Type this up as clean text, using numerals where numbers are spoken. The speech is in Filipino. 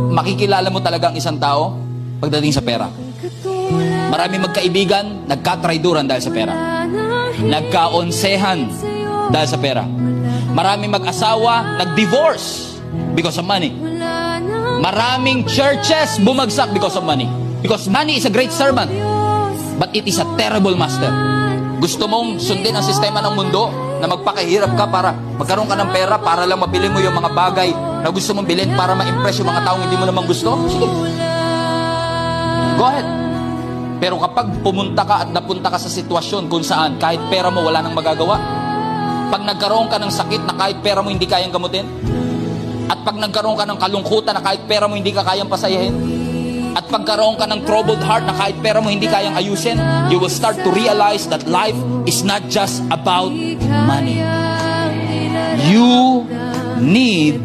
makikilala mo talaga ang isang tao pagdating sa pera. Marami magkaibigan, nagkatrayduran dahil sa pera. Nagkaonsehan dahil sa pera. Marami mag-asawa, nag-divorce because of money. Maraming churches bumagsak because of money. Because money is a great servant, but it is a terrible master. Gusto mong sundin ang sistema ng mundo na magpakahirap ka para magkaroon ka ng pera para lang mabili mo yung mga bagay na gusto mong bilhin para ma-impress yung mga taong hindi mo naman gusto? Sige. Go ahead. Pero kapag pumunta ka at napunta ka sa sitwasyon kung saan kahit pera mo wala nang magagawa, pag nagkaroon ka ng sakit na kahit pera mo hindi kayang gamutin, at pag nagkaroon ka ng kalungkutan na kahit pera mo hindi ka kayang pasayahin, at pagkaroon ka ng troubled heart na kahit pera mo hindi kayang ayusin, you will start to realize that life is not just about money. You need